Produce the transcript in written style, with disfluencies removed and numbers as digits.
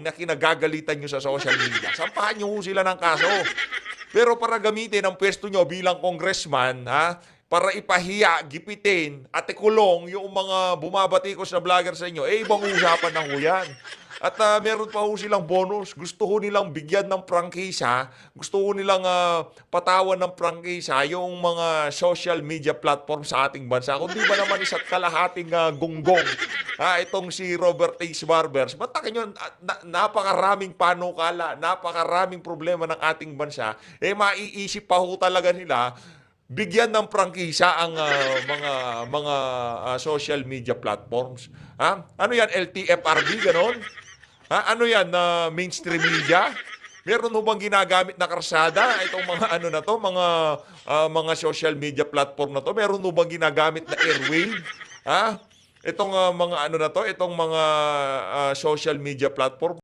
na kinagagalitan nyo sa social media, sampahan nyo sila ng kaso. Pero para gamitin ang pwesto nyo bilang congressman, ha, para ipahiya, gipitin, at ikulong yung mga bumabatikos na vlogger sa inyo, ibang usapan na ho yan. At meron pa ho silang bonus. Gusto ho nilang bigyan ng prangkisa, gusto ho nilang patawan ng prangkisa yung mga social media platform sa ating bansa. Kung di ba naman isa't kalahating gunggong, itong si Robert H. Barbers, batakin nyo, napakaraming panukala, napakaraming problema ng ating bansa, maiisip pa ho talaga nila bigyan ng prangkisa ang mga social media platforms. Ano yan, LTFRB, ganon? Ano yan, mainstream media? Meron ho bang ginagamit na karsada itong mga ano na to, mga social media platform na to? Meron ho bang ginagamit na airwave? Itong mga ano na to, itong mga social media platform